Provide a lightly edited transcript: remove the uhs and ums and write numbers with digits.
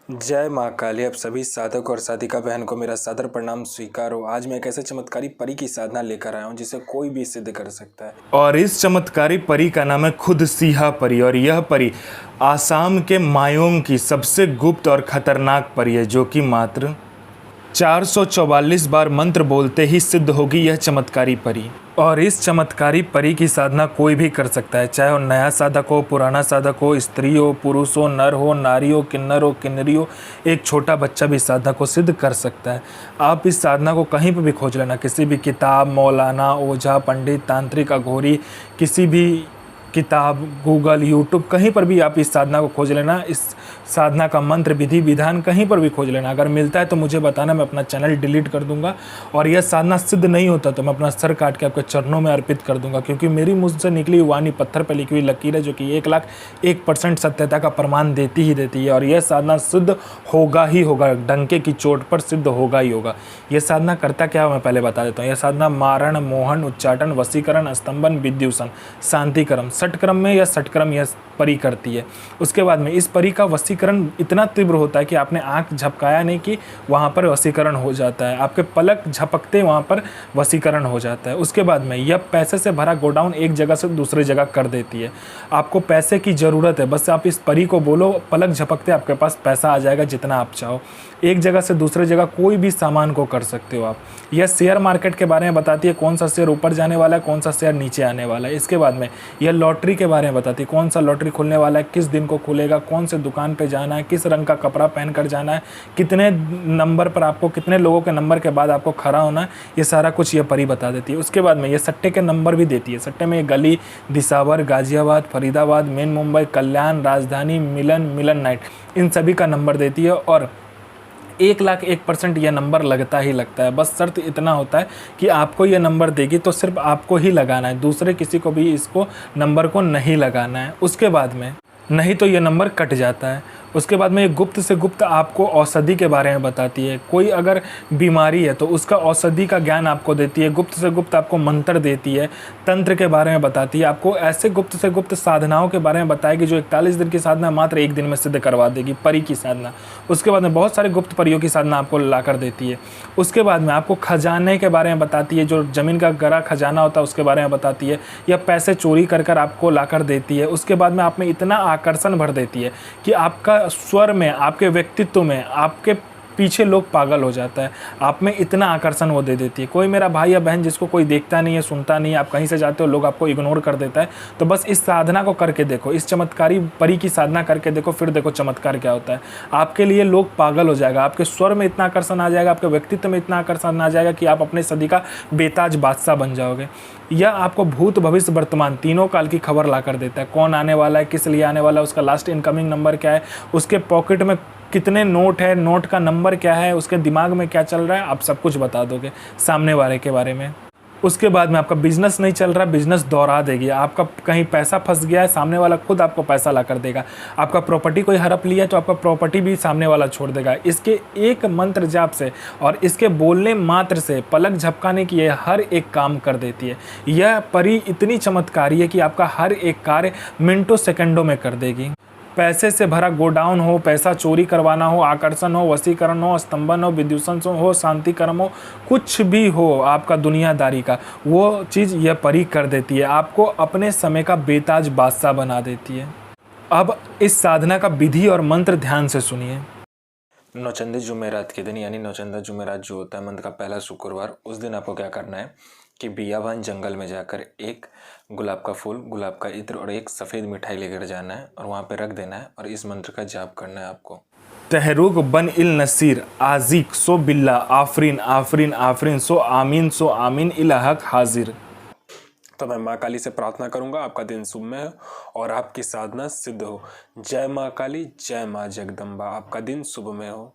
जय माँ काली। आप सभी साधक और साधिका बहन को मेरा सादर प्रणाम स्वीकार हो। आज मैं एक ऐसे चमत्कारी परी की साधना लेकर आया हूँ जिसे कोई भी सिद्ध कर सकता है। और इस चमत्कारी परी का नाम है खुद सिहा परी। और यह परी आसाम के मायोंग की सबसे गुप्त और खतरनाक परी है, जो कि मात्र 444 बार मंत्र बोलते ही सिद्ध होगी यह चमत्कारी परी। और इस चमत्कारी परी की साधना कोई भी कर सकता है, चाहे वो नया साधक हो, पुराना साधक हो, स्त्री हो, पुरुष हो, नर हो, नारी हो, किन्नरी हो, एक छोटा बच्चा भी साधना को सिद्ध कर सकता है। आप इस साधना को कहीं पर भी खोज लेना, किसी भी किताब, मौलाना, ओझा, पंडित, तांत्रिक, अघोरी, किसी भी किताब, गूगल, यूट्यूब, कहीं पर भी आप इस साधना को खोज लेना। इस साधना का मंत्र, विधि विधान कहीं पर भी खोज लेना। अगर मिलता है तो मुझे बताना, मैं अपना चैनल डिलीट कर दूंगा। और यह साधना सिद्ध नहीं होता तो मैं अपना सर काट के आपके चरणों में अर्पित कर दूंगा, क्योंकि मेरी मुझसे निकली वाणी पत्थर पर लिखी हुई लकीर है, जो कि 1,01% सत्यता का प्रमाण देती ही देती है। और यह साधना सिद्ध होगा ही होगा, डंके की चोट पर सिद्ध होगा ही होगा। यह साधना करता क्या है मैं पहले बता देता हूँ। यह साधना मारण, मोहन, उच्चाटन, वशीकरण, स्तंभन, विद्युषण, शांतिक्रम, षटक्रम में या षटक्रम यह परी करती है। उसके बाद में इस परी का वशीकरण इतना तीव्र होता है कि आपने आंख झपकाया नहीं कि वहाँ पर वशीकरण हो जाता है, आपके पलक झपकते वहाँ पर वशीकरण हो जाता है। उसके बाद में यह पैसे से भरा गोडाउन एक जगह से दूसरी जगह कर देती है। आपको पैसे की ज़रूरत है, बस आप इस परी को बोलो, पलक झपकते आपके पास पैसा आ जाएगा जितना आप चाहो। एक जगह से दूसरी जगह कोई भी सामान को कर सकते हो आप। यह शेयर मार्केट के बारे में बताती है, कौन सा शेयर ऊपर जाने वाला है, कौन सा शेयर नीचे आने वाला है। इसके बाद में यह लॉटरी के बारे में बताती है, कौन सा लॉटरी खुलने वाला है, किस दिन को खुलेगा, कौन से दुकान पे जाना है, किस रंग का कपड़ा पहन कर जाना है, कितने नंबर पर आपको, कितने लोगों के नंबर के बाद आपको खड़ा होना है, ये सारा कुछ ये परी बता देती है। उसके बाद में ये सट्टे के नंबर भी देती है। सट्टे में गली, दिसावर, गाजियाबाद, फरीदाबाद, मेन मुंबई, कल्याण, राजधानी, मिलन नाइट, इन सभी का नंबर देती है। और 1,01% यह नंबर लगता ही लगता है। बस शर्त इतना होता है कि आपको यह नंबर देगी तो सिर्फ आपको ही लगाना है, दूसरे किसी को भी इसको नंबर को नहीं लगाना है। उसके बाद में नहीं तो यह नंबर कट जाता है। उसके बाद में ये गुप्त से गुप्त आपको औषधि के बारे में बताती है। कोई अगर बीमारी है तो उसका औषधि का ज्ञान आपको देती है। गुप्त से गुप्त आपको मंत्र देती है, तंत्र के बारे में बताती है। आपको ऐसे गुप्त से गुप्त साधनाओं के बारे में बताएगी जो 41 दिन की साधना मात्र एक दिन में सिद्ध करवा देगी, परी की साधना। उसके बाद में बहुत सारे गुप्त परियों की साधना आपको ला कर देती है। उसके बाद में आपको खजाने के बारे में बताती है, जो ज़मीन का गहरा खजाना होता है उसके बारे में बताती है, या पैसे चोरी कर आपको ला कर देती है। उसके बाद में आप में इतना आकर्षण भर देती है कि आपका स्वर में, आपके व्यक्तित्व में, आपके पीछे लोग पागल हो जाता है। आप में इतना आकर्षण वो दे देती है। कोई मेरा भाई या बहन जिसको कोई देखता नहीं है, सुनता नहीं है, आप कहीं से जाते हो लोग आपको इग्नोर कर देता है, तो बस इस साधना को करके देखो, इस चमत्कारी परी की साधना करके देखो, फिर देखो चमत्कार क्या होता है। आपके लिए लोग पागल हो जाएगा, आपके स्वर में इतना आकर्षण आ जाएगा, आपके व्यक्तित्व में इतना आकर्षण आ जाएगा कि आप अपने सदी का बेताज बादशाह बन जाओगे। यह आपको भूत, भविष्य, वर्तमान तीनों काल की खबर ला कर देता है। कौन आने वाला है, किस लिए आने वाला है, उसका लास्ट इनकमिंग नंबर क्या है, उसके पॉकेट में कितने नोट है, नोट का नंबर क्या है, उसके दिमाग में क्या चल रहा है, आप सब कुछ बता दोगे सामने वाले के बारे में। उसके बाद में आपका बिजनेस नहीं चल रहा, बिजनेस दोहरा देगी। आपका कहीं पैसा फंस गया है, सामने वाला खुद आपको पैसा ला कर देगा। आपका प्रॉपर्टी कोई हड़प लिया है तो आपका प्रॉपर्टी भी सामने वाला छोड़ देगा। इसके एक मंत्र जाप से और इसके बोलने मात्र से, पलक झपकाने की ये हर एक काम कर देती है। यह परी इतनी चमत्कारी है कि आपका हर एक कार्य मिनटों सेकंडों में कर देगी। पैसे से भरा गोडाउन हो, पैसा चोरी करवाना हो, आकर्षण हो, वशीकरण हो, स्तंभन हो, विद्युषण हो, शांतिक्रम हो, कुछ भी हो आपका दुनियादारी का, वो चीज़ यह परी कर देती है। आपको अपने समय का बेताज बादशाह बना देती है। अब इस साधना का विधि और मंत्र ध्यान से सुनिए। नौचंदी जुमेरात के दिन, यानी नौचंदा जुमेरात जो होता है मंथ का पहला शुक्रवार, उस दिन आपको क्या करना है कि बियावान जंगल में जाकर एक गुलाब का फूल, गुलाब का इत्र और एक सफ़ेद मिठाई लेकर जाना है और वहाँ पे रख देना है और इस मंत्र का जाप करना है आपको। तहरुक बन इल नसीर आजिक सो बिल्ला आफरीन आफरीन आफरीन सो आमीन इलाहक हाजिर। तो मैं माँ काली से प्रार्थना करूँगा आपका दिन शुभ हो और आपकी साधना सिद्ध हो। जय माँ काली, जय माँ जगदम्बा। आपका दिन शुभ में हो।